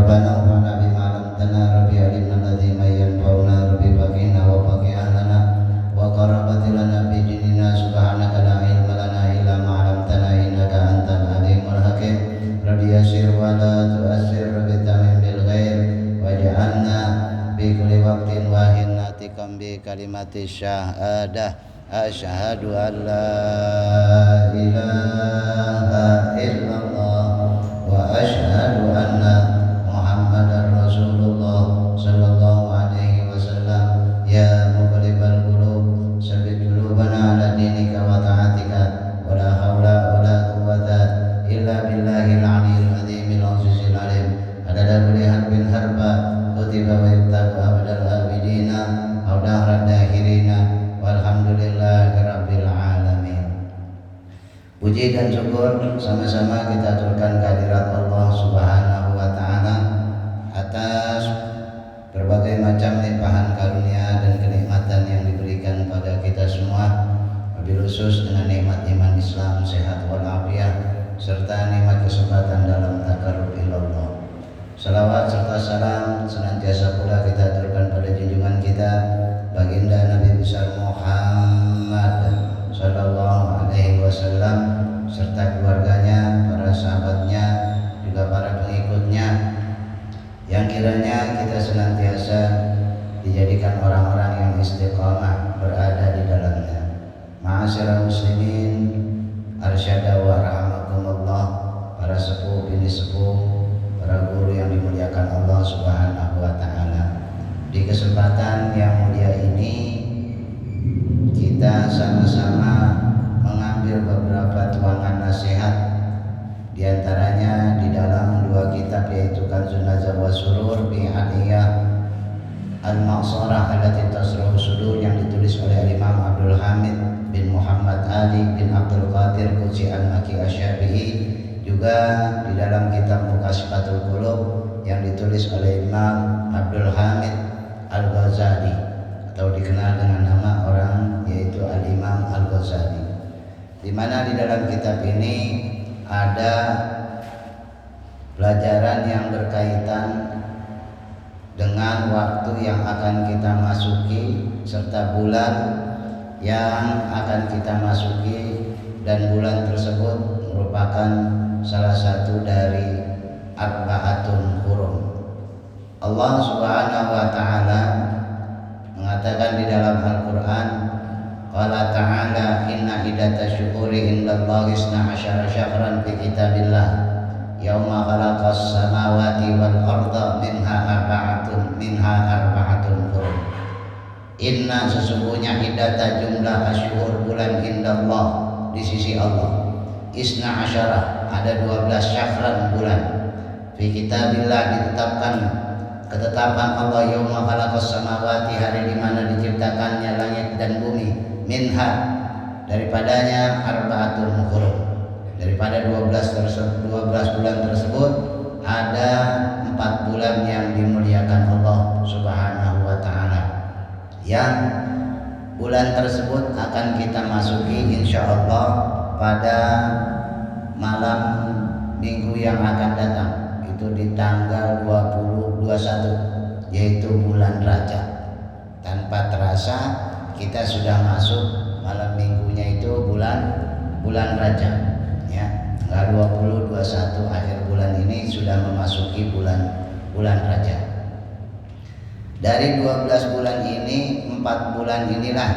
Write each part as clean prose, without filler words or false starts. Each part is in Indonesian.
ربنا انفعنا بما علمتنا رب علمنا الذي ما ينفعنا رب فقهنا وفقه أهلنا وقربت لنا في ديننا سبحانك لا علم لنا إلا ما علمتنا إنك أنت العليم الحكيم رب يسر ولا تؤسر رب تمم بالخير واجعلنا في كل وقت واحد ناتقا بكلمة الشهادة أشهد أن لا إله إلا الله وأشهد أن محمدا رسول الله صلى الله عليه وسلم يا مقلب القلوب ثبت قلوبنا على دينك وطاعتك ولا حول ولا قوة إلا بالله العلي العظيم العزيز العليم عدد كل حرف حرفا كتب ويكتب أبد الآبدين أو دهر الداهرين walhamdulillahi rabbil alamin. Puji dan syukur sama-sama kita aturkan kehadirat Allah Subhanahu wa taala atas berbagai macam limpahan karunia dan kenikmatan yang diberikan pada kita semua, wabil khusus dengan nikmat iman Islam, sehat walafiat serta nikmat kesempatan dalam takarrub ilallah. Salawat serta salam senantiasa pula kita aturkan pada junjungan kita baginda Nabi besar Muhammad sallallahu alaihi wasallam serta keluarganya, para sahabatnya, juga para pengikutnya yang kiranya kita senantiasa dijadikan orang-orang yang istiqamah berada di dalamnya. Ma'asyiral muslimin, arsyada wa rahmakumullah, para sepuh, bini sepuh, para guru yang dimuliakan Allah Subhanahu wa taala. Di kesempatan yang mulia ini kita sama-sama mengambil beberapa tuangan nasihat, di antaranya di dalam dua kitab yaitu Kanzun Nazar wa Surur bi Aliyah Al-Maqsarah allati tasrahu sudur yang ditulis oleh Imam Abdul Hamid bin Muhammad Ali bin Abdul Qadir Qudsi Al-Maki Asy-Syafi'i, juga di dalam kitab Muqashifatul Qulub yang ditulis oleh Imam Abdul Hamid Al-Ghazali atau dikenal dengan nama orang yaitu Al-Imam Al-Ghazali, di mana di dalam kitab ini ada pelajaran yang berkaitan dengan waktu yang akan kita masuki serta bulan yang akan kita masuki, dan bulan tersebut merupakan salah satu dari arba'atun hurum. Allah Subhanahu wa taala mengatakan di dalam Al-Qur'an, qala ta'ala inna iddatash syuhuri indallahi 12 syahran fi kitabillah yauma khalaqas samawati wal arda minha arba'atun hurum. Inna sesungguhnya iddata jumlah asyhur bulan indallah di sisi Allah 12 ada 12 syahran bulan fi kitabillah ditetapkan ketetapan Allah yauma khalaqas samawati hari di mana diciptakannya langit dan bumi, minha daripadanya arba'atul hurum, daripada 12 bulan tersebut ada 4 bulan yang dimuliakan Allah Subhanahu wa taala, yang bulan tersebut akan kita masuki insyaallah pada malam minggu yang akan datang, itu di tanggal 21 yaitu bulan Rajab. Tanpa terasa kita sudah masuk malam minggunya itu bulan Rajab ya. Tanggal 20 21 akhir bulan ini sudah memasuki bulan Rajab. Dari 12 bulan ini 4 bulan inilah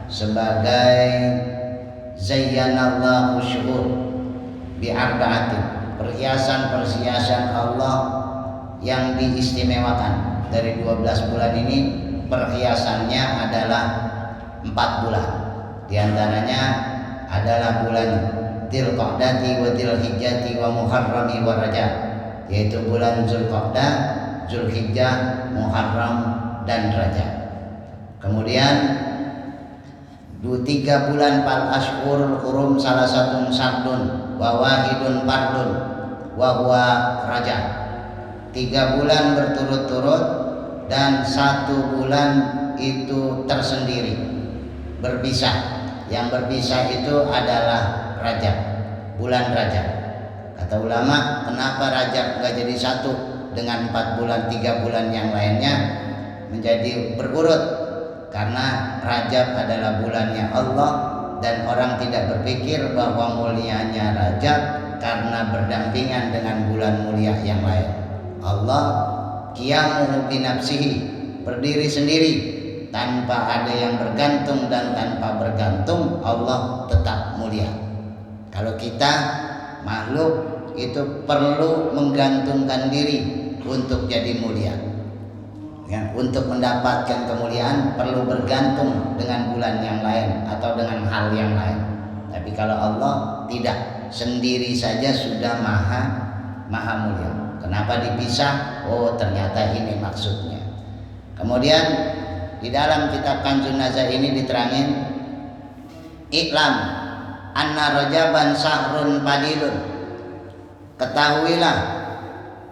sebagai zayyanallahu syuhur bi arba'atin, perhiasan Allah yang diistimewakan. Dari 12 bulan ini perhiasannya adalah 4 bulan. Di antaranya adalah bulan Dzulqa'dati wa Dzulhijjati wa Muharrami wa Rajab, yaitu bulan Dzulqa'dah, Dzulhijjah, Muharram dan Rajab. Kemudian 3 bulan fal ashhurul hurum salah satu sardun wa wahidun fardun wa huwa Rajab. 3 bulan berturut-turut dan 1 bulan itu tersendiri berpisah. Yang berpisah itu adalah Rajab, bulan Rajab. Kata ulama, kenapa Rajab enggak jadi satu? dengan 4 bulan 3 bulan yang lainnya menjadi berurut, karena Rajab adalah bulannya Allah dan orang tidak berpikir bahwa mulianya Rajab karena berdampingan dengan bulan mulia yang lain. Allah qiyamuhu binafsihi, berdiri sendiri tanpa ada yang bergantung dan tanpa bergantung, Allah tetap mulia. Kalau kita makhluk itu perlu menggantungkan diri untuk jadi mulia. Ya, untuk mendapatkan kemuliaan perlu bergantung dengan bulan yang lain atau dengan hal yang lain. Tapi kalau Allah tidak, sendiri saja sudah maha mulia. Kenapa dipisah? Oh, ternyata ini maksudnya. Kemudian di dalam kitab Kanzun Nazar ini diterangin, Iklam anna Rajaban sahrun padilun. Ketahuilah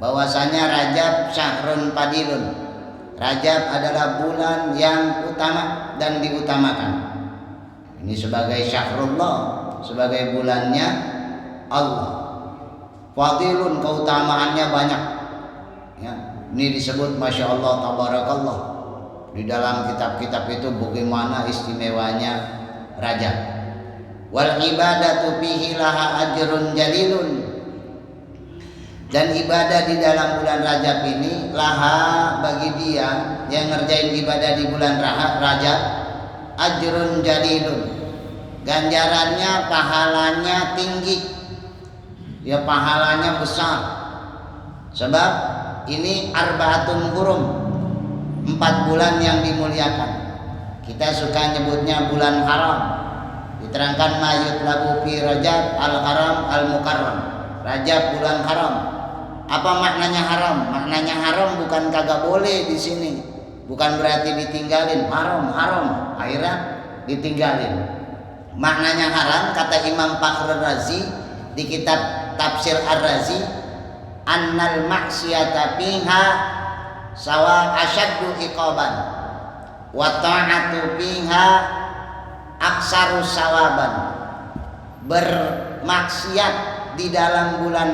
bahwasanya Rajab syahrun padilun. Rajab adalah bulan yang utama dan diutamakan. Ini sebagai syahrullah, sebagai bulannya Allah. Fadilun, keutamaannya banyak. Ya, ini disebut Masya Allah, Tabarakallah. Di dalam kitab-kitab itu bagaimana istimewanya Rajab. Wal ibadatu fihi laha ajrun jalilun. Dan ibadah di dalam bulan Rajab ini laha, bagi dia yang ngerjain ibadah di bulan Rajab, ajrun jalilun, ganjarannya, pahalanya tinggi, ya pahalanya besar. Sebab ini arbaatun hurum, 4 bulan yang dimuliakan. Kita suka nyebutnya bulan haram. Diterangkan mayut lagu fi Rajab al-haram al-mukarram. Rajab bulan haram. Apa maknanya haram? Maknanya haram bukan kagak boleh di sini. Bukan berarti ditinggalin. Haram. Akhirnya ditinggalin. Maknanya haram kata Imam Fakhr Razi di kitab Tafsir Ar-Razi, annal maksiyata fiha sawa asyaddu iqaban wa ta'atu fiha aksaru sawaban. Bermaksiat di dalam bulan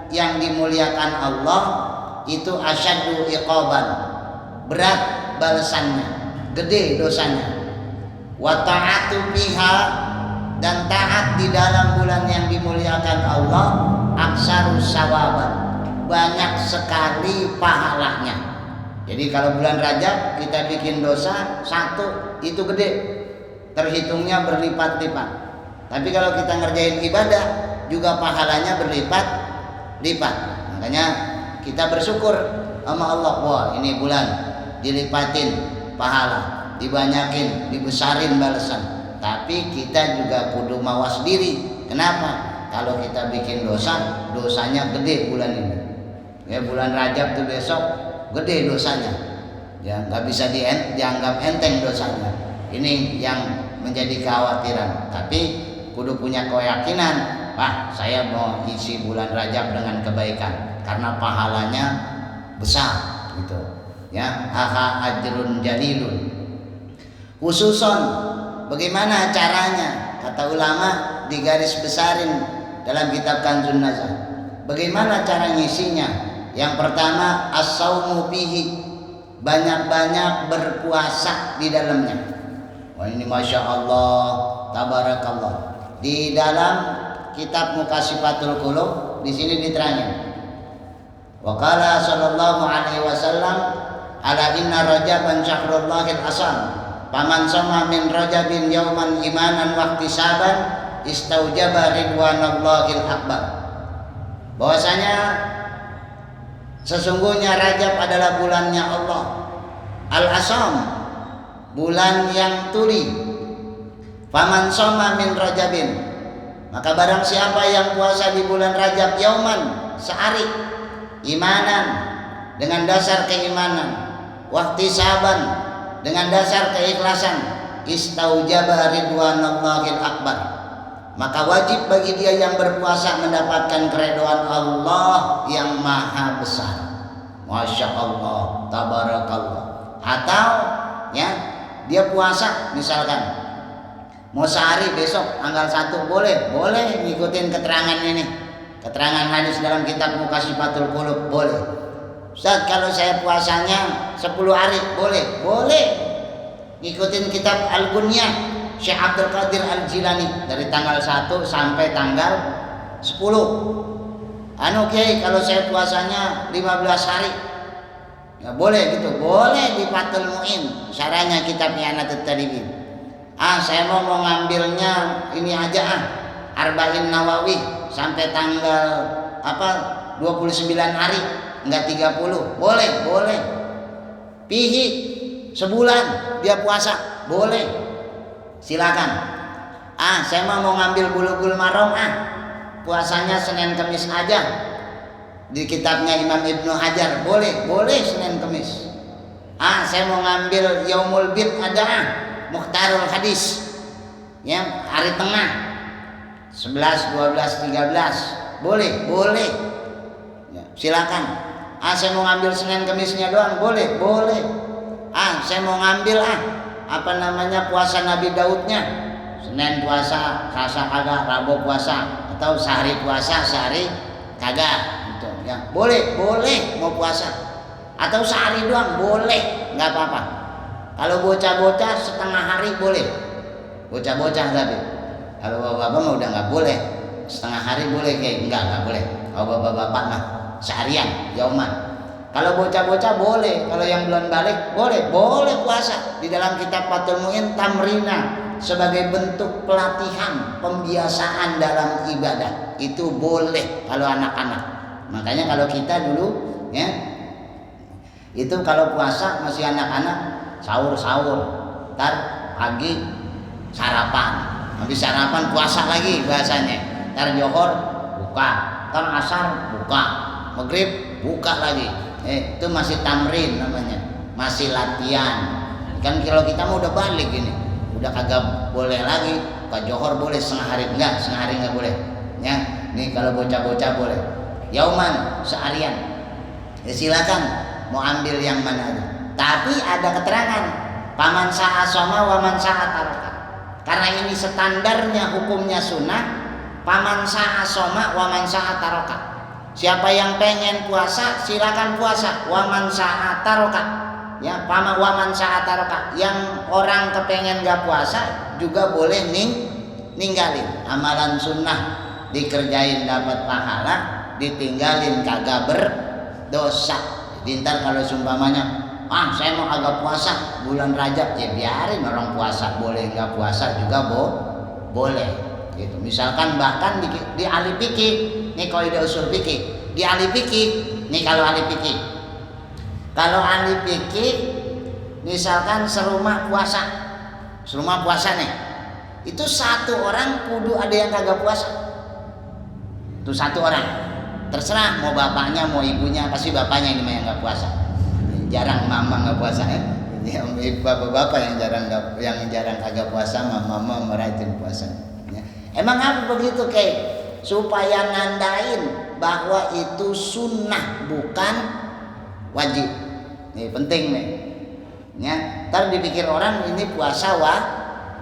yang dimuliakan Allah itu asyaddu iqaban, berat balasannya, gede dosanya. Wa ta'atu fiha, dan taat di dalam bulan yang dimuliakan Allah aksaru sawaban, banyak sekali pahalanya. Jadi kalau bulan Rajab kita bikin dosa 1 itu gede, terhitungnya berlipat-lipat. Tapi kalau kita ngerjain ibadah juga pahalanya berlipat-lipat. Makanya kita bersyukur sama Allah, wah ini bulan dilipatin pahala, dibanyakin, dibesarin balasan. Tapi kita juga kudu mawas diri. Kenapa? Kalau kita bikin dosa, dosanya gede bulan ini. Ya bulan Rajab tuh besok gede dosanya. Ya nggak bisa dianggap enteng dosanya. Ini yang menjadi kekhawatiran. Tapi kudu punya keyakinan, saya mau isi bulan Rajab dengan kebaikan karena pahalanya besar gitu. Ya, ajrun jalilun. Khususon bagaimana caranya? Kata ulama digaris besarin dalam kitab Kanzun Nazar. Bagaimana cara ngisinya? Yang pertama as-saumu fihi, banyak-banyak berpuasa di dalamnya. Wah ini Masya Allah, Tabarakallah. Di dalam kitab Mukashifatul Qulub di sini diterangin. Wa qala sallallahu alaihi wasallam ala inna rajaban syahrullahil asam. Paman sama min rajabin yauman imanan wa ihtisaban istaujaba ridwanallahil akbar. Bahwasanya sesungguhnya Rajab adalah bulannya Allah. Al-Asam, bulan yang tuli. Faman sama min rajabin, maka barang siapa yang puasa di bulan Rajab yauman, sehari, imanan, dengan dasar keimanan, wahtisaban, dengan dasar keikhlasan, istaujaba ridwanallahil akbar, maka wajib bagi dia yang berpuasa mendapatkan keridhaan Allah yang maha besar. Masya Allah, Tabarakallah. Atau ya dia puasa misalkan mau sehari, besok tanggal 1 boleh ngikutin keterangan ini, keterangan hadis dalam kitab Mukashifatul Qulub boleh. Ustaz, kalau saya puasanya 10 hari boleh? Boleh. Ngikutin kitab Al-Ghunyah Syekh Abdul Qadir Al-Jilani dari tanggal 1 sampai tanggal 10. Kalau saya puasanya 15 hari. Ya boleh gitu. Boleh di Fathul Mu'in. Syarahnya kitab I'anatul Talibin. Saya mau ngambilnya ini aja Arba'in Nawawi sampai tanggal 29 hari, enggak 30. Boleh. Pihi sebulan dia puasa, boleh. Silakan. Saya mau ngambil Bulughul Maram puasanya Senin Kamis aja. Di kitabnya Imam Ibnu Hajar, boleh Senin Kamis. Saya mau ngambil Yaumul Bid ada Mukhtarul Hadis. Ya, hari tengah 11, 12, 13. Boleh. Ya, silakan. Saya mau ngambil Senin Kamisnya doang, boleh. Saya mau ngambil puasa Nabi Daudnya. Senin puasa, Selasa kagak, Rabu puasa, atau sehari puasa, sehari kagak gitu ya. Boleh mau puasa. Atau sehari doang boleh, enggak apa-apa. Kalau bocah-bocah setengah hari boleh. Bocah-bocah tapi. Kalau bapak-bapak mah udah enggak boleh. Setengah hari boleh enggak boleh. Kalau bapak-bapak mah seharian, yauman. Kalau bocah-bocah boleh, kalau yang belum balik boleh puasa. Di dalam kitab Fathul Mu'in tamrina sebagai bentuk pelatihan, pembiasaan dalam ibadah. Itu boleh kalau anak-anak. Makanya kalau kita dulu ya, itu kalau puasa masih anak-anak sahur, ntar pagi sarapan, habis sarapan puasa lagi bahasanya. Ntar johor buka, ntar asar buka, maghrib buka lagi. Itu masih tamrin namanya, masih latihan. Kan kalau kita mau udah balik ini, udah kagak boleh lagi. Ke johor boleh setengah hari enggak boleh. Ya, nih kalau bocah-bocah boleh. Yauman seharian. Ya silakan mau ambil yang mana aja. Tapi ada keterangan paman sa'a soma wa man sa'a taraka. Karena ini standarnya hukumnya sunnah, paman sa'a soma wa man sa'a taraka. Siapa yang pengen puasa silakan puasa, wa man sa'a taraka. Ya, paman wa man sa'a taraka. Yang orang kepengen enggak puasa juga boleh ninggalin. Amalan sunnah dikerjain dapat pahala, ditinggalin kagak berdosa. Jadi ntar kalau sumpamanya saya mau agak puasa bulan Rajab, ya biarin orang puasa, boleh nggak puasa juga boleh gitu. Misalkan bahkan di ahli fikih nih, kalau di usul fikih, di ahli fikih nih, kalau ahli fikih misalkan serumah puasa nih, itu satu orang kudu ada yang kagak puasa. Itu satu orang, terserah mau bapaknya mau ibunya, pasti bapaknya ini yang nggak puasa. Jarang mama nggak puasa ya. Bapak-bapak yang jarang kagak puasa, mama merajin puasa. Ya. Emang apa begitu supaya nandain bahwa itu sunnah bukan wajib. Ini penting nih. Ya, ntar dipikir orang ini puasa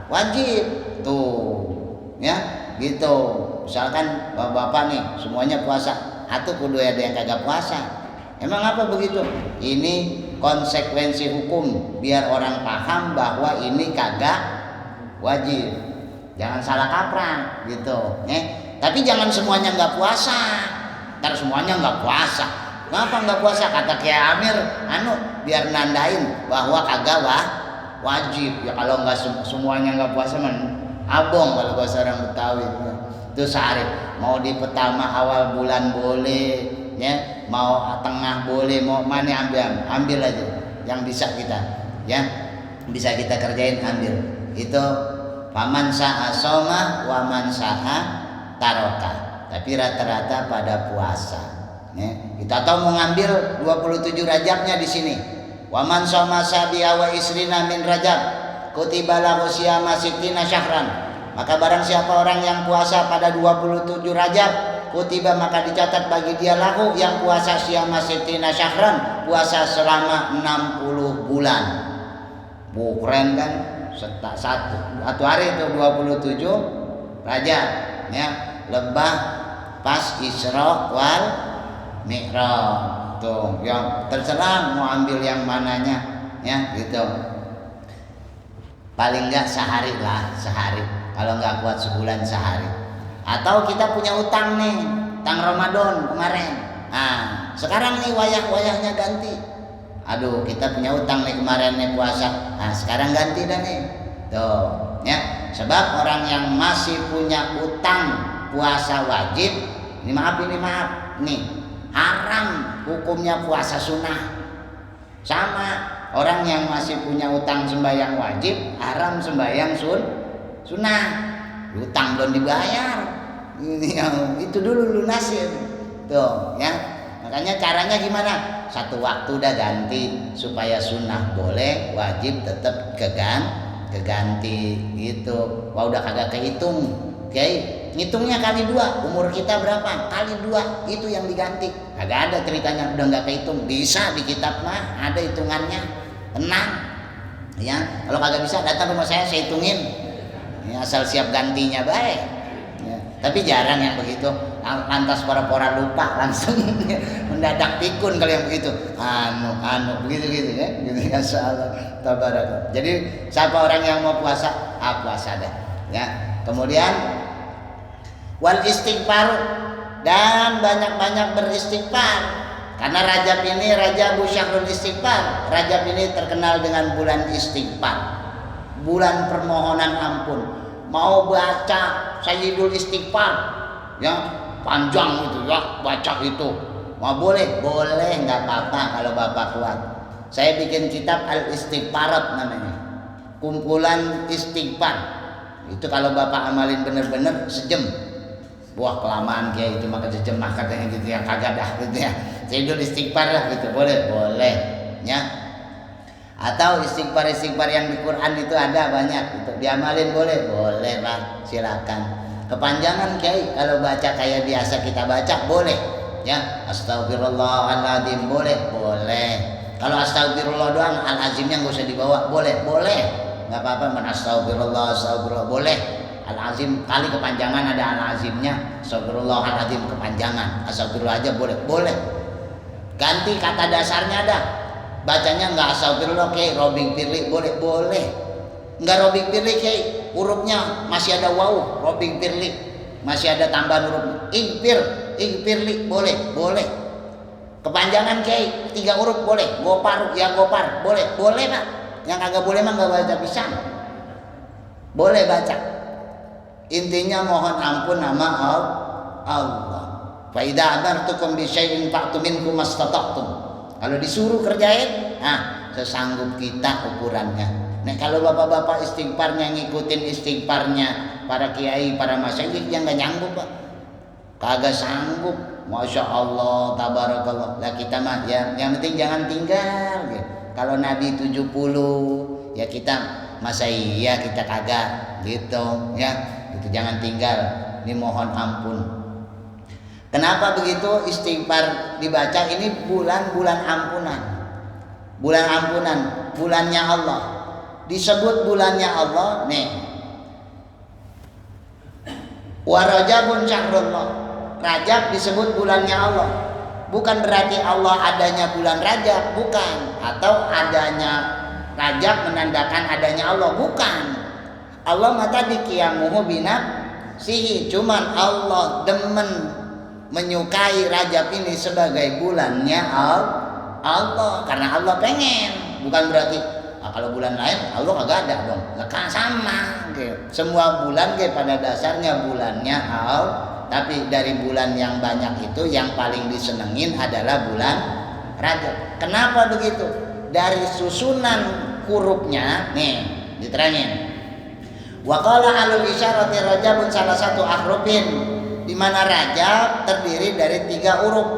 wajib tuh, ya gitu. Misalkan bapak-bapak nih semuanya puasa, atau kudu ada yang kagak puasa. Emang apa begitu? Ini konsekuensi hukum biar orang paham bahwa ini kagak wajib. Jangan salah kaprah gitu. Tapi jangan semuanya nggak puasa. Ntar semuanya nggak puasa. Kenapa nggak puasa? Kata Kiai Amir, biar nandain bahwa kagak wajib. Ya kalau nggak semuanya nggak puasa abong kalau bahasa orang Betawi. Itu sehari mau di pertama awal bulan boleh, ya mau tengah boleh, mau mana ambil aja yang bisa kita, ya bisa kita kerjain, ambil. Itu paman sa'a soma wa man sa'a taroka. Tapi rata-rata pada puasa. Ya. Kita tahu mau ngambil 27 Rajabnya di sini. Wa man soma sabi'a wa isrina min Rajab kutiba lahu siyama sittina syahran. Maka barang siapa orang yang puasa pada 27 Rajab, kutiba maka dicatat bagi dia lahu yang puasa siyama sittina syahran, puasa selama 60 bulan. Keren kan? Satu hari itu 27 Rajab, ya, lebah pas Isra wal Mi'raj. tuh yang terserah mau ambil yang mananya ya gitu. Paling enggak sehari lah, sehari. Kalau enggak kuat sebulan sehari. Atau kita punya utang nih, utang Ramadan kemarin. Nah, sekarang nih wayah-wayahnya ganti. Aduh, kita punya utang nih kemarin nih puasa. Nah, sekarang ganti dah nih. Tuh, ya. Sebab orang yang masih punya utang puasa wajib, ini maaf nih, haram hukumnya puasa sunnah. Sama orang yang masih punya utang sembahyang wajib, haram sembahyang sunnah. Utang belum dibayar, itu dulu lunasin. Tuh, ya. Makanya caranya gimana? Satu waktu udah ganti supaya sunnah boleh, wajib tetap keganti gitu. Wah udah kagak kehitung, oke? Ngitungnya kali 2, umur kita berapa? Kali 2 itu yang diganti. Kagak ada ceritanya udah nggak kehitung. Bisa di kitab mah ada hitungannya, tenang. Ya, kalau kagak bisa datang rumah saya hitungin. Ya, asal siap gantinya baik. Ya, tapi jarang yang begitu. Lantas pora-pora lupa langsung mendadak pikun kalau yang begitu. Begitu ya. Gitu ya insyaallah tabaraka. Jadi siapa orang yang mau puasa, puasa dah. Ya. Kemudian wal istighfar, dan banyak-banyak beristighfar. Karena Rajab ini Rajab Syahrul Istighfar. Rajab ini terkenal dengan bulan istighfar. Bulan permohonan ampun. Mau baca Sayyidul Istighfar ya, panjang itu ya, baca itu. Mau boleh nggak apa-apa kalau Bapak kuat. Saya bikin kitab Al-Istighfarat namanya. Kumpulan istighfar. Itu kalau Bapak amalin bener-bener sejam. Wah kelamaan kayak itu maka sejam katanya gitu ya, kagak dah gitu ya. Sayyidul Istighfar lah gitu, boleh ya. Atau istighfar yang di Quran itu ada banyak gitu. Diamalin boleh Pak, silakan. Kepanjangan Kiai kalau baca kayak biasa kita baca boleh ya. Astagfirullahaladzim boleh. Kalau astagfirullah doang, al-azimnya nggak usah dibawa, boleh. Nggak apa-apa, astagfirullah boleh. Al-azim kali kepanjangan ada al-azimnya, astagfirullahaladzim kepanjangan, astagfirullah aja boleh. Ganti kata dasarnya ada. Bacanya nggak astagfirullah kayak robing pirli boleh. Nggak robing pirli kayak hurufnya masih ada waw, robing pirli masih ada tambahan huruf ingpirli boleh. Kepanjangan kayak 3 huruf boleh, gopar boleh Pak. Yang kagak boleh mah nggak baca pisang. Boleh baca. Intinya mohon ampun nama Allah. Fa idza amartukum bi syai'in fa'tu minhu mastata'tum. Kalau disuruh kerjain, sesanggup kita ukurannya. Nah kalau bapak-bapak istighfarnya ngikutin istighfarnya para kiai, para masyayikh yang nggak nyanggup Pak, kagak sanggup. Masya Allah, tabarakallah. Lah kita mah ya, yang penting jangan tinggal. Gitu. Kalau Nabi 70, ya kita masa iya kita kagak gitu ya. Itu jangan tinggal. Ini mohon ampun. Kenapa begitu istighfar dibaca? Ini bulan-bulan ampunan. Bulan ampunan, bulannya Allah. Disebut bulannya Allah nih. Wa Rajabun syahrullah. Rajab disebut bulannya Allah. Bukan berarti Allah adanya bulan Rajab, bukan. Atau adanya Rajab menandakan adanya Allah, bukan. Allah mata diqiyamuhu binafsihi. Cuman Allah demen menyukai Rajab ini sebagai bulannya Allah, karena Allah pengen. Bukan berarti kalau bulan lain Allah kagak ada dong. Lekas sama gitu. Semua bulan pada dasarnya bulannya Allah, tapi dari bulan yang banyak itu yang paling disenengin adalah bulan Rajab. Kenapa begitu? Dari susunan hurufnya nih diterangin. Wa qala alul isyarati Rajabun salah satu ahrufin, di mana Rajab terdiri dari 3 huruf.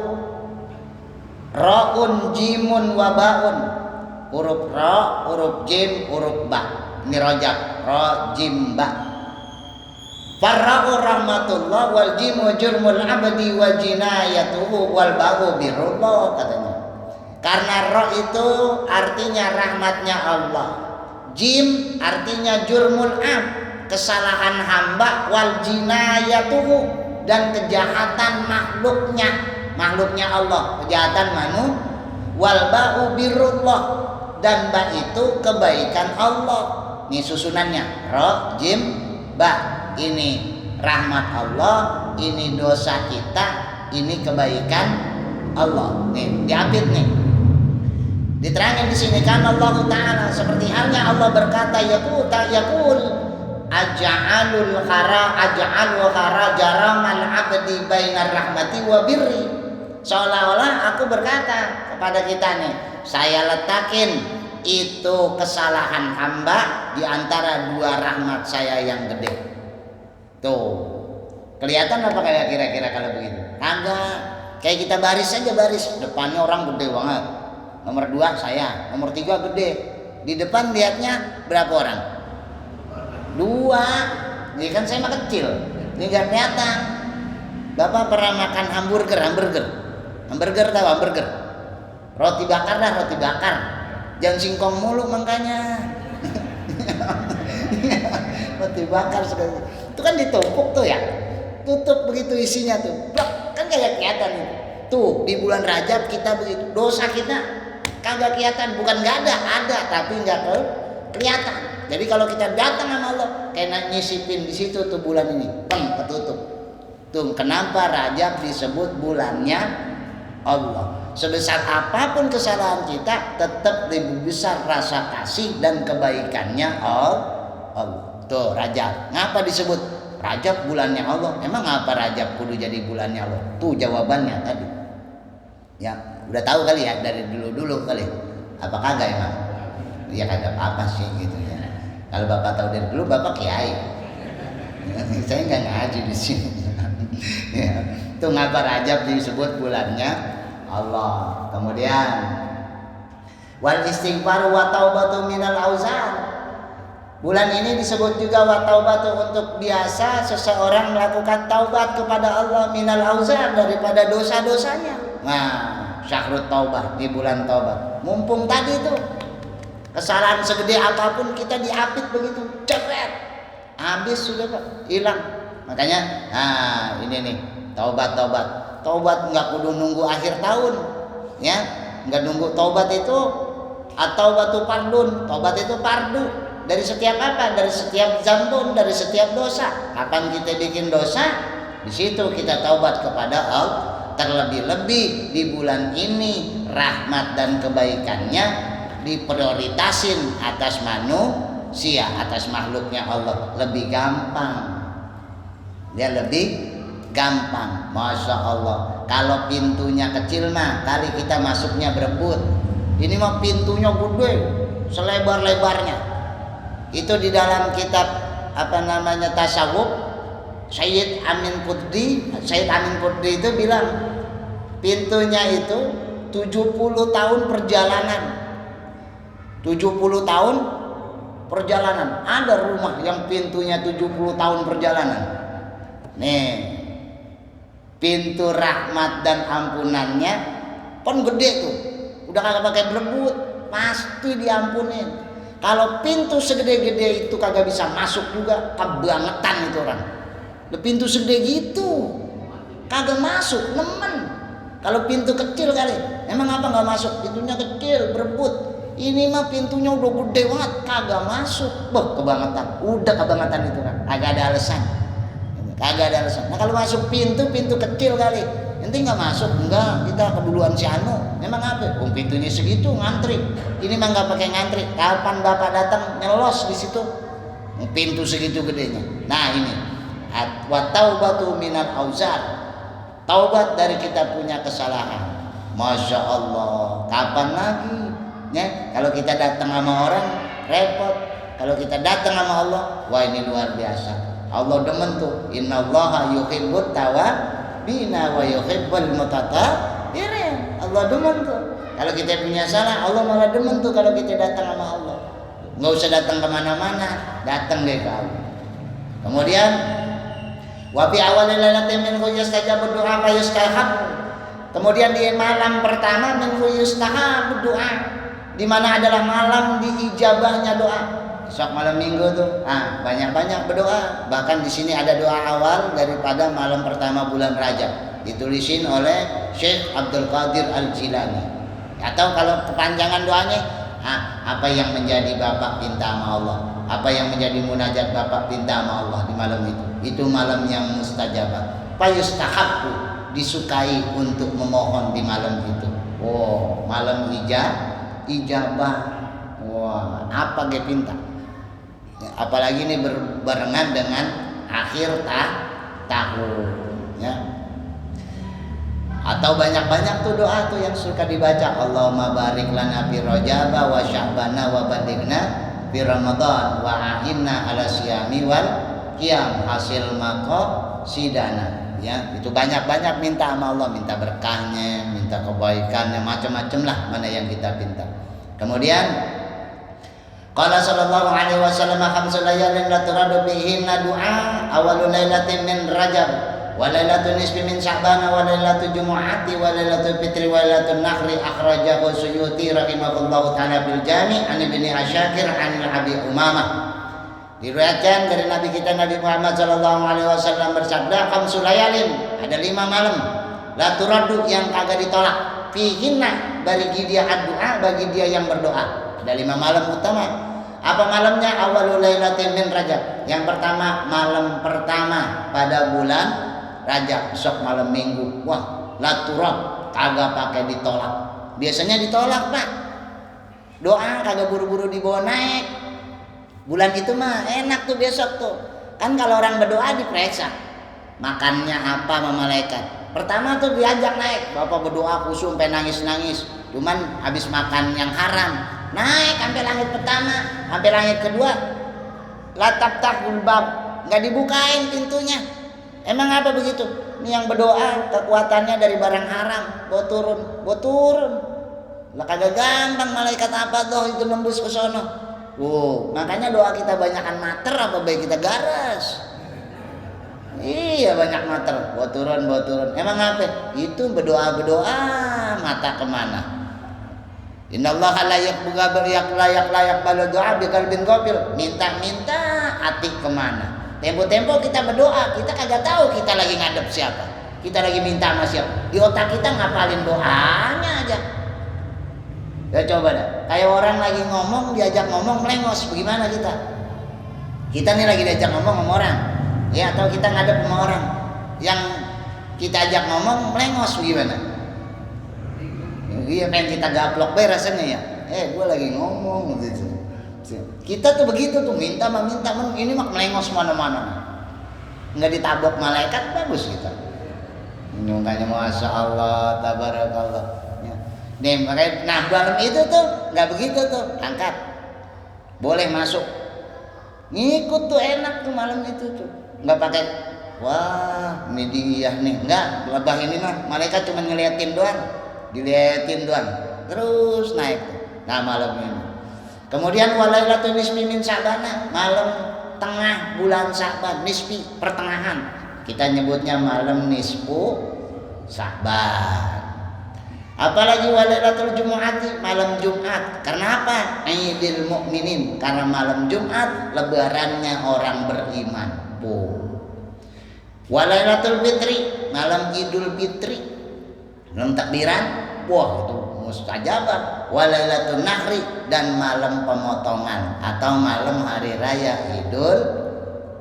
Ra'un, jimun, wa ba'un. Huruf ra, huruf jim, huruf ba. Ini Rajab, ra, jim, ba. Farra'u rahmatullah wal jimu jurmul abdi wa jinayatuhu wal ba'u birullah katanya. Karena ra itu artinya rahmatnya Allah. Jim artinya jurmul ab, kesalahan hamba, wal jinayatuhu dan kejahatan makhluknya. makhluknya Allah, kejahatan wal ba'u birrullah, dan ba itu kebaikan Allah. Ini susunannya, ro, jim, ba. Ini rahmat Allah, ini dosa kita, ini kebaikan Allah. Nih, diapit nih. Diterangin di sini kan Allah Ta'ala seperti halnya Allah berkata yaqul aj'alul khara jaramal abdi bainar rahmati wa birri. Seolah-olah aku berkata kepada kita nih, saya letakin itu kesalahan hamba di antara dua rahmat saya yang gede. Tuh, kelihatan apa kayak kira-kira kalau begitu? Kagak. Kayak kita baris saja, baris depannya orang gede banget. Nomor 2 saya, nomor 3 gede. Di depan lihatnya berapa orang? 2. Jadi kan saya mah kecil. Ini gak kelihatan. Bapak pernah makan hamburger? Hamburger tahu hamburger? Roti bakar dah, roti bakar. Jangan singkong mulu makanya. Roti bakar sekali. Itu kan ditumpuk tuh ya. Tutup begitu isinya tuh. Blok, kan kayak kelihatan itu. Tuh di bulan Rajab kita begitu. Dosa kita kagak kelihatan, bukan nggak ada tapi nggak kelihatan. Jadi kalau kita datang sama Allah kayak nyisipin di situ tuh bulan ini, ketutup. Tuh kenapa Rajab disebut bulannya Allah? Sebesar apapun kesalahan kita, tetap lebih besar rasa kasih dan kebaikannya Allah. Tuh Rajab, ngapa disebut Rajab bulannya Allah? Emang ngapa Rajab kudu jadi bulannya Allah? Tuh jawabannya tadi. Ya, udah tahu kali ya dari dulu kali. Apa kagak emang? Ya kagak apa sih gitu ya. Kalau Bapak tahu dari dulu, Bapak kiai. Saya nggak ngaji di sini. Ya. Tuh ngapa Rajab disebut bulannya Allah. Kemudian wal istighfar wa taubatu minal auzar. Bulan ini disebut juga wa taubatu, untuk biasa seseorang melakukan taubat kepada Allah minal auzar, daripada dosa-dosanya. Nah, syahrut taubah, di bulan taubat. Mumpung tadi tuh kesalahan segede apapun kita diapit begitu, cepet, habis sudah Pak, hilang. Makanya, nah ini nih taubat nggak kudu nunggu akhir tahun, ya, nggak nunggu. Taubat itu at-taubatu fardun, taubat itu fardu dari setiap apa? Dari setiap zambun, dari setiap dosa. Kapan kita bikin dosa, di situ kita taubat kepada Allah. Terlebih-lebih di bulan ini rahmat dan kebaikannya diprioritasin atas manusia, atas makhluknya Allah. Lebih gampang, dia lebih gampang. Masya Allah. Kalau pintunya kecil mah kali kita masuknya berebut. Ini mah pintunya gede, selebar-lebarnya. Itu di dalam kitab apa namanya tasawuf, Sayyid Amin Qudri itu bilang pintunya itu 70 tahun perjalanan. 70 tahun perjalanan. Ada rumah yang pintunya 70 tahun perjalanan. Nih, pintu rahmat dan ampunannya pun gede tuh. Udah kagak pakai berebut, pasti diampunin. Kalau pintu segede-gede itu kagak bisa masuk juga, kebangetan itu orang. Pintu segede gitu kagak masuk, nemen. Kalau pintu kecil kali, emang apa nggak masuk? Pintunya kecil, berebut. Ini mah pintunya udah gede banget, kagak masuk. Kebangetan, udah kebangetan itu kan, kagak ada alasan. Nah kalau masuk pintu kecil kali, nanti nggak masuk, enggak, kita keduluan si Anu. Emang apa? Pintunya segitu ngantri. Ini mah nggak pakai ngantri. Kapan Bapak datang nyelos di situ? Pintu segitu gedenya. Nah ini. Wa taubatu minal auzar, taubat dari kita punya kesalahan. Masya Allah, kapan lagi ya? Kalau kita datang sama orang repot, kalau kita datang sama Allah, wah ini luar biasa. Allah demen tuh, innallaha yuhibbut tawwabina wa yuhibbul mutatahhirin. Allah demen tuh kalau kita punya salah, Allah malah demen tuh kalau kita datang sama Allah. Nggak usah datang kemana-mana, datang deh ke Allah. Kemudian wa fi awalil lailatin minhu yustajabu du'a fa yustahab. Kemudian di malam pertama minhu yustahab doa, di mana adalah malam diijabahnya doa. Besok malam Minggu tuh, banyak-banyak berdoa. Bahkan di sini ada doa awal daripada malam pertama bulan Rajab. ditulisin oleh Syekh Abdul Qadir Al-Jilani. Atau kalau kepanjangan doanya, apa yang menjadi Bapak pinta sama Allah, apa yang menjadi munajat Bapak pinta sama Allah di malam itu malam yang mustajabah. Fayustahabbu, disukai untuk memohon di malam itu. Oh, malam ijabah. Wah, apa ge pinta? Ya, apalagi ini berbarengan dengan akhir tahun, ya. Atau banyak-banyak tuh doa tuh yang suka dibaca. Allahumma barik lana fi Rajaba wa Sya'bana wa balighna fi Ramadan wa a'inna ala siyami wal qiyam hasil maqasidana. Ya, itu banyak-banyak minta sama Allah, minta berkahnya, minta kebaikannya, macam-macam lah mana yang kita minta. Kemudian qala sallallahu alaihi wasallam khamsul layalin la turadu fihinna du'a awalul lailatin min Rajab wa lailatul nisfi min Sya'ban wa lailatul jumu'ati wa lailatul fitri wa lailatul nakhri akhrajahu Suyuti rahimahullahu ta'ala bil Jami' an Ibni Asyakir an Abi Umamah. Diriwayatkan dari Nabi kita Nabi Muhammad sallallahu alaihi wasallam bersabda, khamsul layalin, ada 5 malam, la turadu yang kagak ditolak, fihinna bagi dia doa, bagi dia yang berdoa. Ada 5 malam utama. Apa malamnya? Awalul lailatin min Rajab. Yang pertama, malam pertama pada bulan Rajab, besok malam Minggu. Wah, la turad, kagak pakai ditolak. Biasanya ditolak, Pak. Doa kagak buru-buru dibawa naik. Bulan itu mah enak tuh besok tuh. Kan kalau orang berdoa diperiksa makannya apa sama malaikat. Pertama tuh diajak naik. Bapak berdoa khusyuk sampai nangis-nangis. Cuman habis makan yang haram. Naik sampai langit pertama, sampai langit kedua. La taftahul bab, enggak dibukain pintunya. Emang apa begitu? Ini yang berdoa kekuatannya dari barang haram, bawa turun. Lah kagak gampang malaikat apa tuh itu nembus ke sono. Makanya doa kita banyakan mater apa baik kita garas. Iya banyak mater, bawa turun. Emang apa? Itu berdoa mata kemana? Innallaha la yaqbalu layak balu doa bi qalbin ghafil. Minta hati kemana? Tempo-tempo kita berdoa, kita kagak tahu kita lagi ngadep siapa. Kita lagi minta sama siapa. Di otak kita ngapalin doanya aja. Ya coba dah, kayak orang lagi ngomong, diajak ngomong melengos, bagaimana kita? Kita nih lagi diajak ngomong sama orang, ya atau kita ngadep sama orang yang kita ajak ngomong melengos, bagaimana? Iya pengen kita gaplok be rasanya ya. Gue lagi ngomong gitu. Kita tuh begitu tuh minta, ini mah melengos mana-mana. Nggak ditabok malaikat bagus kita. Ini makanya masya Allah, tabarakallah. Nih makanya, nah malam itu tuh nggak begitu tuh, angkat, boleh masuk, ngikut tuh enak tuh malam itu tuh, nggak pakai, wah ini dia nih, nggak, lebah ini mah, malaikat cuma ngeliatin doang, diliatin doang, terus naik tuh. Nah malam ini, kemudian walailatul nisfi min Sya'ban, malam tengah bulan Sya'ban, nisfi pertengahan, kita nyebutnya malam nisfu Sya'ban. Apalagi walailatul jumu'ati, malam Jumat. Karena apa? Aidil mukminin, karena malam Jumat lebarannya orang beriman. Walailatul fitri, malam Idul Fitri. Malam takbiran, wah itu mustajabah. Walailatul nahri, dan malam pemotongan atau malam hari raya Idul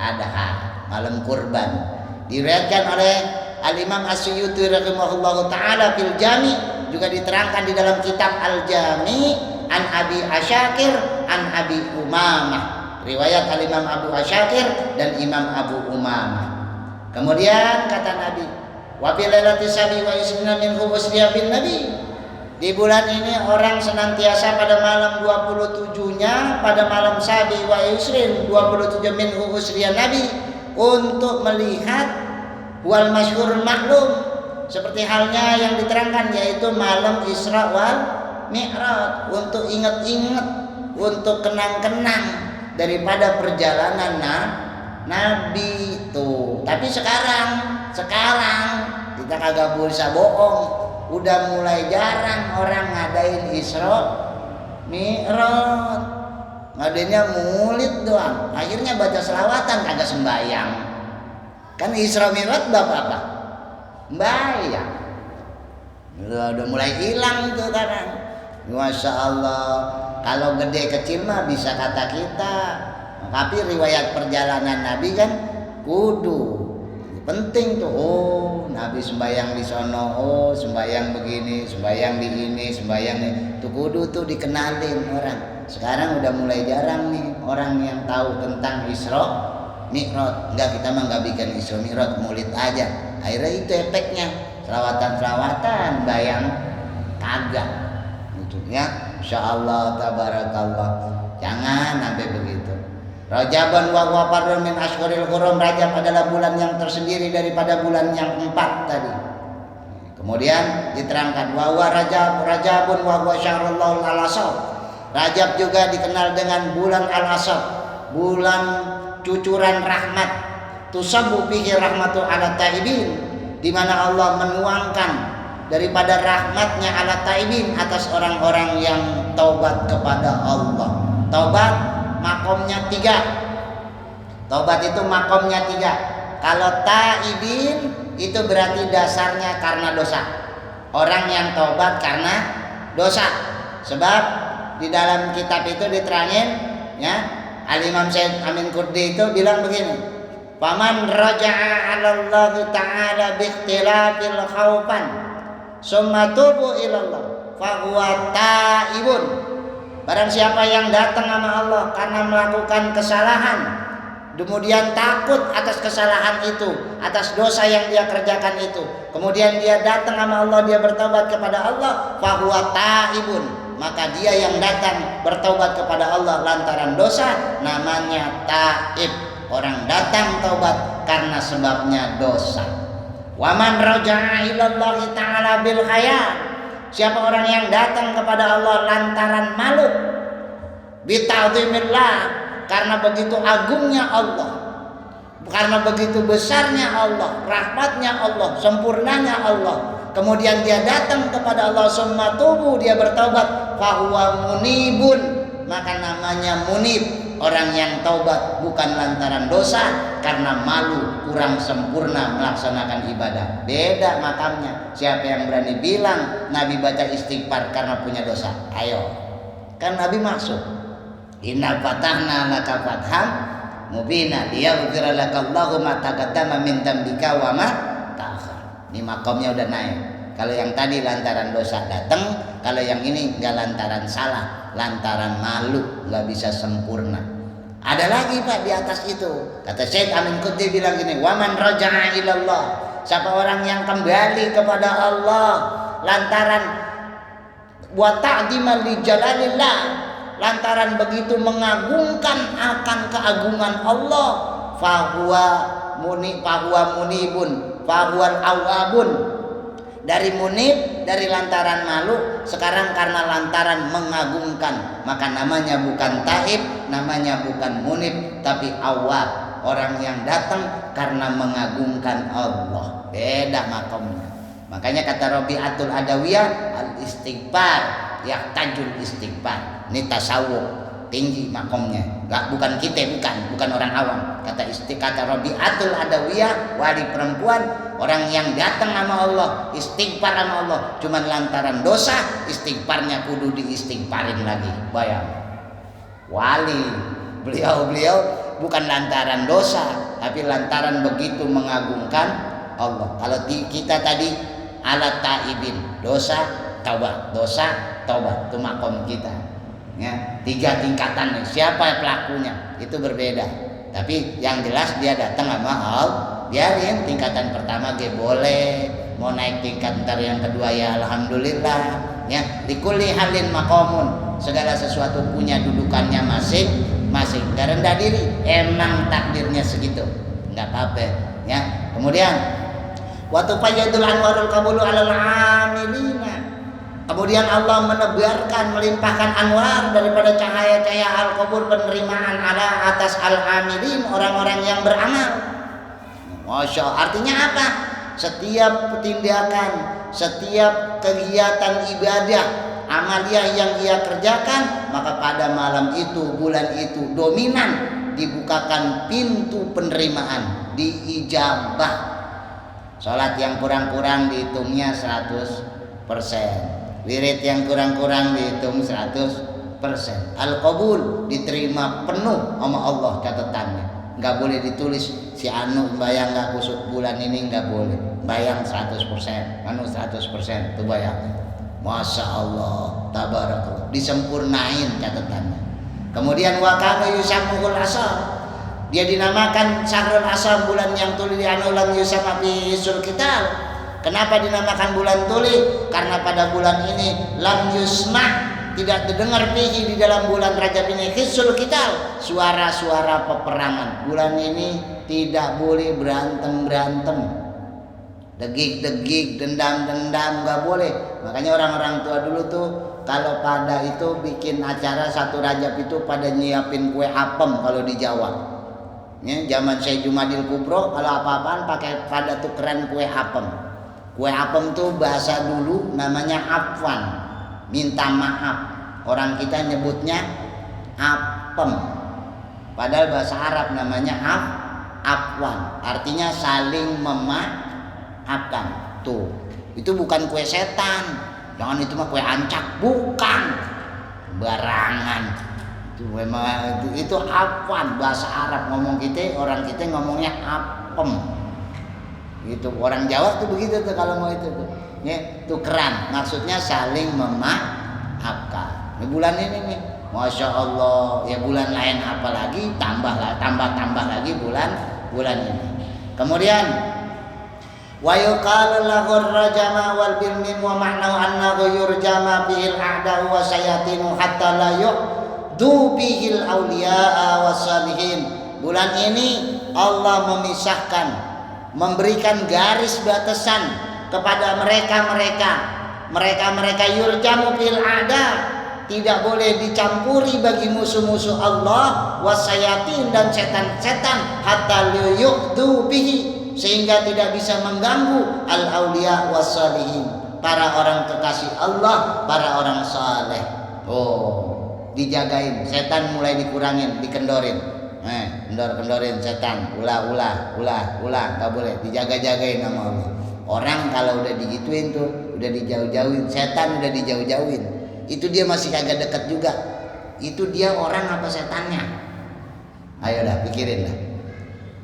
Adha, malam kurban. Diriwayatkan oleh Al-Imam As-Suyuti rahimahullahu taala fil Jami', juga diterangkan di dalam kitab Al-Jami' an Abi Asyakir an Abi Umamah, riwayat Al-Imam Abu Asyakir dan Imam Abu Umamah. Kemudian kata Nabi, wa fi lailatis sabi wa ismina min hubusriya bin Nabi, di bulan ini orang senantiasa pada malam 27-nya, pada malam sabi wa isrin 27 min hubusriya Nabi, untuk melihat wal masyhur maklum, seperti halnya yang diterangkan, yaitu malam Isra wal Mi'raj, untuk ingat-ingat, untuk kenang-kenang daripada perjalanan Nabi itu. Tapi sekarang kita kagak bisa bohong, udah mulai jarang orang ngadain Isra Mi'raj, ngadainnya maulid doang, akhirnya baca selawatan kagak sembahyang. Kan Isra Mi'raj bab apa? bayang. Udah mulai hilang tuh kadang. Masya Allah. Kalau gede kecil mah bisa kata kita. Tapi riwayat perjalanan Nabi kan kudu penting tuh. Oh, Nabi sembahyang di sono. Oh, sembahyang begini, sembahyang di ini, sembahyang ini. Tuh kudu tuh dikenalin orang. Sekarang udah mulai jarang nih orang yang tahu tentang Isra Mi'raj. Enggak, kita mah enggak bikin Isra Mi'raj, Maulid aja. Akhirnya itu efeknya. Selawatan-selawatan bayang kagak. Gitu ya. Insyaallah tabarakallah. Jangan sampai begitu. Rajaban wa huwa fardun min ashhuril hurum. Rajab adalah bulan yang tersendiri daripada bulan yang 4 tadi. Kemudian diterangkan wa huwa rajabun wa huwa syahrul al-asab. Rajab juga dikenal dengan bulan al-asab, bulan cucuran rahmat. Tusabbu fihi rahmatu ala taibin, di mana Allah menuangkan daripada rahmatnya ala taibin atas orang-orang yang taubat kepada Allah. Taubat makomnya 3. Taubat itu makomnya 3. Kalau taibin itu berarti dasarnya karena dosa. Orang yang taubat karena dosa. Sebab di dalam kitab itu diterangin ya, Al-Imam Syekh Amin Qudsi itu bilang begini, "Faman raja'a 'ala Allah ta'ala bi ikhtilafil khaufan summa tubu ilallah fa huwa taibun." Barang siapa yang datang sama Allah karena melakukan kesalahan, kemudian takut atas kesalahan itu, atas dosa yang dia kerjakan itu, kemudian dia datang sama Allah, dia bertobat kepada Allah, fa huwa taibun, maka dia yang datang bertobat kepada Allah lantaran dosa namanya taib. Orang datang taubat karena sebabnya dosa. Waman raja'a ilallahi ta'ala bil haya. Siapa orang yang datang kepada Allah lantaran malu, bita'zimillah, karena begitu agungnya Allah, karena begitu besarnya Allah, rahmatnya Allah, sempurnanya Allah, kemudian dia datang kepada Allah, summa tubu, dia bertaubat, fahuwa munibun, maka namanya munib, orang yang taubat bukan lantaran dosa, karena malu kurang sempurna melaksanakan ibadah. Beda makamnya. Siapa yang berani bilang Nabi baca istighfar karena punya dosa? Ayo, kan Nabi masuk, inna fatahna laka fatham mubina liyaghfira lakallahu ma taqaddama min dzambika wa ma ta'akhkhar. Ini makamnya udah naik. Kalau yang tadi lantaran dosa datang, kalau yang ini enggak lantaran salah, lantaran malu, enggak bisa sempurna. Ada lagi Pak di atas itu. Kata Syekh Amin Qudsi bilang gini, waman raja'a ilallah, siapa orang yang kembali kepada Allah lantaran wa ta'dhiman li jalalillah, lantaran begitu mengagungkan akan keagungan Allah, fahuwa munibun, fahuwal awabun. Dari munib, dari lantaran malu, sekarang karena lantaran mengagungkan, maka namanya bukan taib, namanya bukan munib, tapi awab, orang yang datang karena mengagungkan Allah. Beda makamnya. Makanya kata Rabi'atul Adawiyah, al-istighfar yahtajul istighfar. Ini tasawuf, tinggi makomnya. Enggak, bukan kita, bukan orang awam. Kata Rabi'atul Adawiyah, wali perempuan, orang yang datang sama Allah, istighfar sama Allah, cuman lantaran dosa, istighfarnya kudu diistighfarin lagi. Bayang. Wali, beliau bukan lantaran dosa, tapi lantaran begitu mengagungkan Allah. Kalau kita tadi ala taibin, dosa taubat, dosa taubat, itu makom kita. Ya, 3 tingkatan nih. Siapa pelakunya itu berbeda. Tapi yang jelas dia datang sama Allah. Biarin tingkatan pertama dia boleh, mau naik tingkat ntar yang kedua ya alhamdulillah. Ya, likulli halin maqamun, segala sesuatu punya dudukannya masing-masing. Gak rendah diri, emang takdirnya segitu, nggak apa-apa. Ya, kemudian waktu fayyadul anwarul qabulu alal amilina. Kemudian Allah menebarkan, melimpahkan anwar daripada cahaya-cahaya al-qabul, penerimaan ala atas al-amilin, orang-orang yang beramal. Masya Allah, artinya apa? Setiap tindakan, setiap kegiatan ibadah, amaliyah yang ia kerjakan, maka pada malam itu, bulan itu, dominan dibukakan pintu penerimaan, diijabah. Sholat yang kurang-kurang dihitungnya 100%. Wirid yang kurang-kurang dihitung 100%. Al-qabul diterima penuh sama Allah catatannya. Nggak boleh ditulis si anu bayang nggak kusuk bulan ini, nggak boleh. Bayang 100%, anu 100% itu bayang. Masya Allah, tabarakallah, disempurnain catatannya. Kemudian wakana yusamul asar, dia dinamakan syahrul asar, bulan yang tuli dianulan yusama bisul kital. Kenapa dinamakan bulan tuli? Karena pada bulan ini lam yusma, tidak terdengar bihi di dalam bulan Rajab ini hisul kital, suara-suara peperangan. Bulan ini tidak boleh berantem-berantem, degik-degik, dendam-dendam, nggak boleh. Makanya orang-orang tua dulu tuh kalau pada itu bikin acara 1 Rajab itu pada nyiapin kue apem kalau di Jawa. Ya, zaman Syekh Jumadil Kubro kalau apa-apaan pakai pada tuh keren kue apem. Kue apem tuh bahasa dulu namanya afwan, minta maaf. Orang kita nyebutnya apem. Padahal bahasa Arab namanya afwan, artinya saling memaafkan. Tuh, itu bukan kue setan. Jangan itu mah kue ancak, bukan. Barangan. Itu memang itu afwan, bahasa Arab. Ngomong kita, orang kita ngomongnya apem. Gitu. Orang Jawa tuh begitu tuh kalau mau itu tuh. Ya, tukeran. Maksudnya saling memaafkan. Di bulan ini nih, Masya Allah, ya bulan lain apalagi tambah lagi bulan ini. Kemudian wa yuqalu lahu rajama wal bilmim wa ma'nahu annahu yurjama bihil a'da'u wa sayatinu hatta la yu'du bihil awliya'a was-salihin. Bulan ini Allah memisahkan, memberikan garis batasan kepada mereka yurjamu bihil a'da', tidak boleh dicampuri bagi musuh-musuh Allah, wasayatin dan setan-setan, hatta la yu'du bihi, sehingga tidak bisa mengganggu al-auliya was-salihin, para orang kekasih Allah, para orang saleh. Oh, dijagain, setan mulai dikurangin, dikendorin. Kendor-kendorin setan, ulah, enggak boleh, dijaga-jagain sama Allah. Orang kalau udah digituin tuh, udah dijauh-jauhin, setan udah dijauh-jauhin. Itu dia masih kagak dekat juga. Itu dia orang apa setannya? Ayo dah pikirin dah.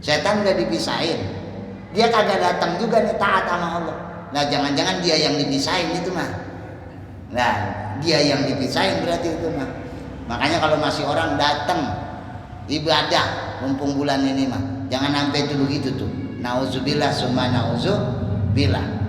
Setan udah dipisahin, dia kagak datang juga nih taat sama Allah. Nah jangan-jangan dia yang dipisahin itu mah. Nah dia yang dipisahin berarti itu mah. Makanya kalau masih orang datang ibadah mumpung bulan ini mah, jangan sampai itu begitu tuh. Nauzubillah summa nauzubillah.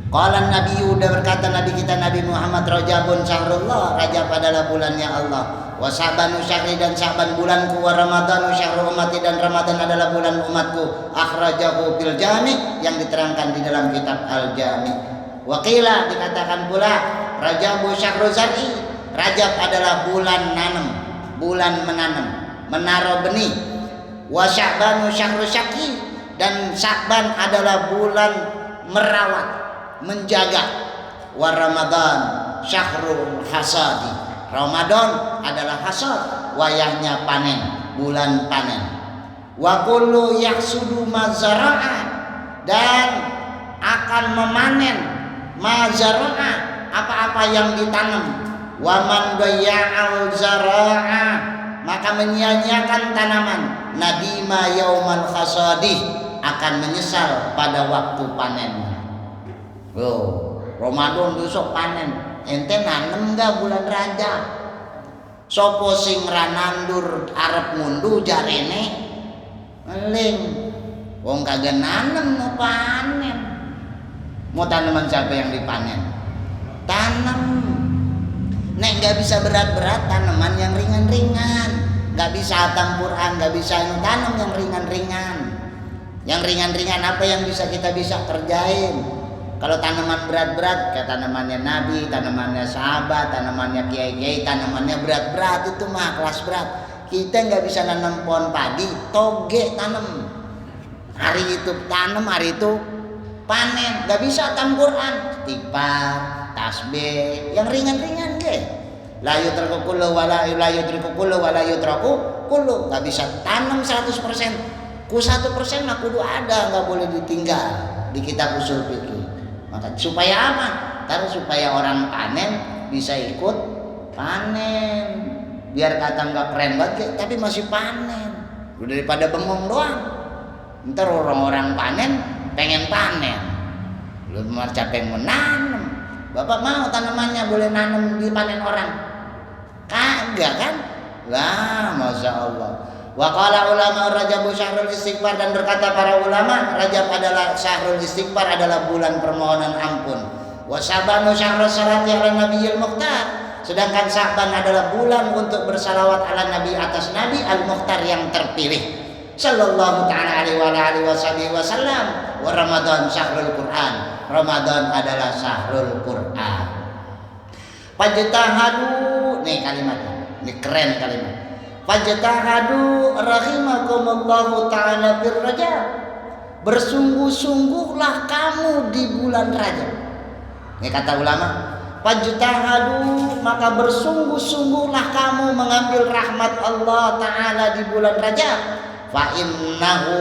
Qala Nabi, udah berkata Nabi kita Nabi Muhammad, Rajabun syahrullah, Rajab adalah bulannya Allah. Wa Sya'banu syahri, dan Sya'ban bulanku. Wa Ramadhanu syahrul ummati, dan Ramadan adalah bulan umatku. Akhrajahu fil Jami', yang diterangkan di dalam kitab Al-Jami'. Wa qila, dikatakan pula Rajabu syahrul zar'i, Rajab adalah bulan nanam, bulan menanam, menaruh benih. Wa Sya'banu syahrul syaqi, dan Sya'ban adalah bulan merawat, menjaga. Wa Ramadan syahrul hasadi, Ramadan adalah hasad, wayahnya panen, bulan panen. Wa kullu yahsudu mazara'a, dan akan memanen mazara'a, apa-apa yang ditanam. Wa man dayya'al zara'a, maka menyia-nyiakan tanaman, nadima yaumal hasadi, akan menyesal pada waktu panennya. Oh, Ramadan besok panen, ente nanem enggak bulan Rajab? Sopo sing ranandur arep ngunduh jarene eling, wong kagak nanem mau panen. Mau tanaman siapa yang dipanen? Tanam. Nek nggak bisa berat-berat, tanaman yang ringan-ringan. Nggak bisa hatam Quran, nggak bisa tanam yang ringan-ringan. Yang ringan-ringan apa yang bisa kita kerjain? Kalau tanaman berat-berat, kayak tanamannya Nabi, tanamannya sahabat, tanamannya kiai-kiai, tanamannya berat-berat, itu mah kelas berat. Kita nggak bisa nanam pohon padi, toge tanam. Hari itu tanam, hari itu panen. Nggak bisa hatam Quran, istighfar, tasbih, yang ringan-ringan deh. La yutraku kullu wala yutraku kullu. Nggak bisa tanam 100%. Ku 1% mah kudu ada, nggak boleh ditinggal. di kitab usul fikih. Maka supaya apa? Taruh supaya orang panen bisa ikut panen. Biar kata nggak keren banget tapi masih panen. Udah daripada bengong doang. Ntar orang-orang panen pengen panen. Lu mau capek menanam. Bapak mau tanamannya boleh nanam dipanen orang? Kagak kan? Lah, masya Allah. Wa qala ulama Rajab syahrul istighfar, dan berkata para ulama Rajab adalah syahrul istighfar, adalah bulan permohonan ampun. Wa Sya'banu syahrul salati ala nabiyil mukhtar, sedangkan Sya'ban adalah bulan untuk bersalawat ala nabi, atas nabi al-mukhtar yang terpilih sallallahu ta'ala alaihi wasallam. Wa Ramadan syahrul Quran, Ramadan adalah syahrul Quran. Fajtahadu, nih kalimatnya, ini keren kalimat. Fajtahadu rahimakumullahu ta'ala bir Rajab, bersungguh-sungguhlah kamu di bulan Rajab. Ini kata ulama, fajtahadu, maka bersungguh-sungguhlah kamu mengambil rahmat Allah Ta'ala di bulan Rajab. Fa innahu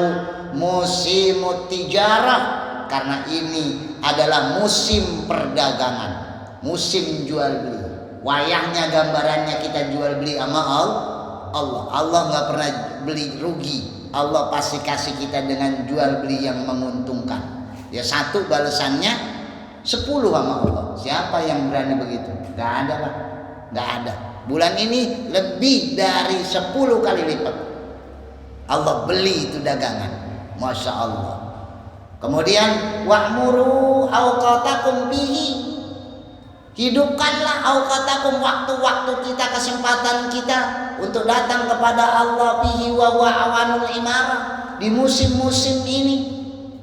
musimut tijarah, karena ini adalah musim perdagangan, musim jual beli. Wayahnya gambarannya kita jual beli sama Allah. Allah nggak pernah beli rugi. Allah pasti kasih kita dengan jual beli yang menguntungkan. Ya, satu balasannya 10 sama Allah. Siapa yang berani begitu? Gak ada, Pak. Gak ada. Bulan ini lebih dari 10 kali lipat Allah beli itu dagangan. Masya Allah. Kemudian wa'muru awqatakum bihi, hidupkanlah awqatakum, waktu-waktu kita, kesempatan kita untuk datang kepada Allah bihi wa huwa awanul imarah, di musim-musim ini,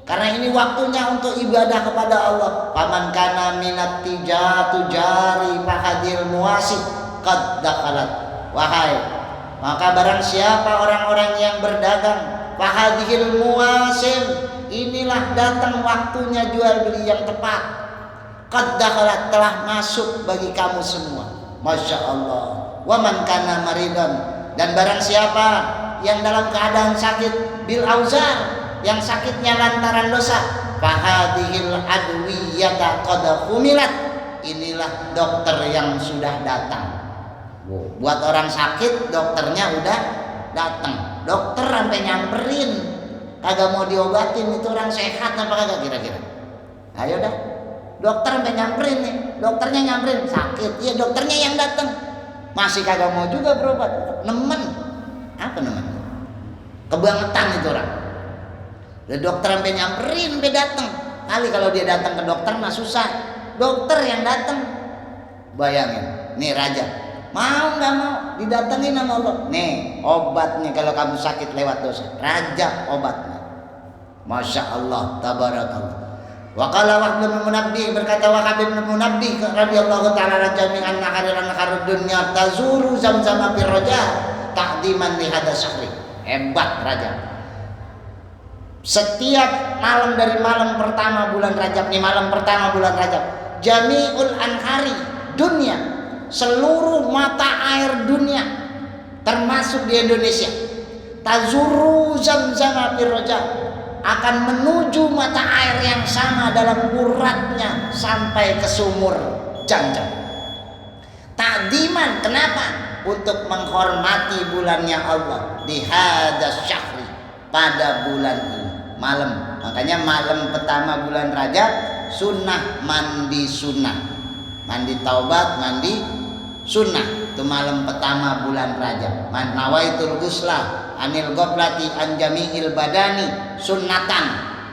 karena ini waktunya untuk ibadah kepada Allah. Faman kana minat tijatu jari fahadil muasib qad dakhalat, wahai, maka barang siapa orang-orang yang berdagang, fahadil muasim, inilah datang waktunya jual beli yang tepat. Qad dakhalat, telah masuk bagi kamu semua. Masya Allah. Wa man kana maridan, dan barang siapa yang dalam keadaan sakit, bil auzar, yang sakitnya lantaran dosa, fahadihil adwiyata qad humilat, inilah dokter yang sudah datang. Buat orang sakit dokternya udah datang. Dokter sampai nyamperin, kagak mau diobatin, itu orang sehat apa kagak kira-kira? Ayo dah, dokter sampai nyamperin nih, dokternya nyamperin, sakit, ya dokternya yang datang, masih kagak mau juga berobat. Nemen, apa nemen? Kebangetan itu orang. Dan dokter sampai nyamperin, sampai datang. Kali kalau dia datang ke dokter mah susah, dokter yang datang. Bayangin, nih Raja, mau nggak mau didatengin sama Allah. Nih obatnya kalau kamu sakit lewat dosa, Raja obatnya. Masya Allah, tabarakallah. Wa qala Wahb bin Munabbih, berkata Wahb bin Munabbih radhiyallahu ta'ala jami'an naharul dunya tazuru zamzam bir Rajab ta'diman li hada syahri. Hebat Rajab. Setiap malam dari malam pertama bulan Rajab, nih malam pertama bulan Rajab, jami'ul anhari dunia, seluruh mata air dunia termasuk di Indonesia, tazuru zamzam bir Rajab, akan menuju mata air yang sama dalam uratnya sampai ke sumur Jam-Jam. Ta'diman, kenapa? Untuk menghormati bulannya Allah di hadas syahri, pada bulan ini malam. Makanya malam pertama bulan Rajab sunnah mandi sunnah, mandi taubat, mandi sunnah. Itu malam pertama bulan Rajab. Man nawaitul ghusla anil ghablati an jami'il badani sunnatan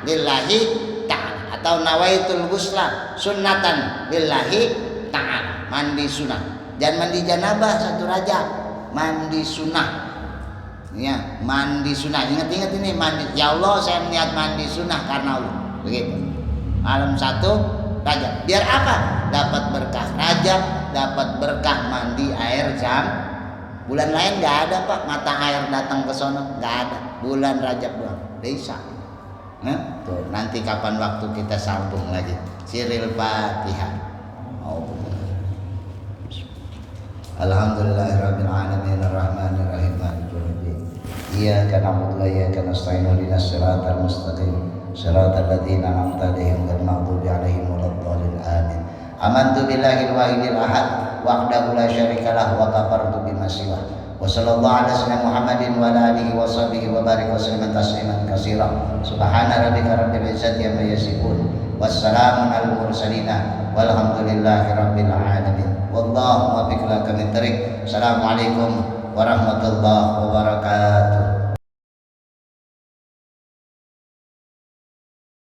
lillahi ta'ala, atau nawaitul ghusla sunnatan lillahi ta'ala, mandi sunnah. Jangan mandi janabah satu Rajab, mandi sunnah. Ya, mandi sunnah. Ingat-ingat ini, mandi. Ya Allah, saya niat mandi sunnah karena Allah. Begitu. Malam 1 Rajab. Biar apa? Dapat berkah Rajab, dapat berkah mandi air jam. Bulan lain nggak ada Pak, mata air datang ke sono nggak ada. Bulan Rajab doang. Bisa. Nah, tuh nanti kapan waktu kita sambung lagi. Siril Fatihah. Oh. Alhamdulillahirabbil alamin arrahmanir rahim maliki yaumiddin. Iyyaka na'budu wa iyyaka nasta'in ihdinas siratal mustaqim. siratal ladzina an'amta 'alaihim ghairil maghdubi 'alaihim waladdallin amin. Amantu billahil wahidil ahad wahdahu la syarikalah wa kafartu bima siwah. Wa sallallahu ala sayyidina Muhammadin wa ala alihi wa sahbihi wa barik wa sallam tasliman katsira. Subhana rabbika rabbil izzati amma yasifun. Wassalamun alal mursalin walhamdulillahi rabbil alamin. Wallahu muwaffiq ila aqwamit thoriq. Assalamualaikum warahmatullahi wabarakatuh.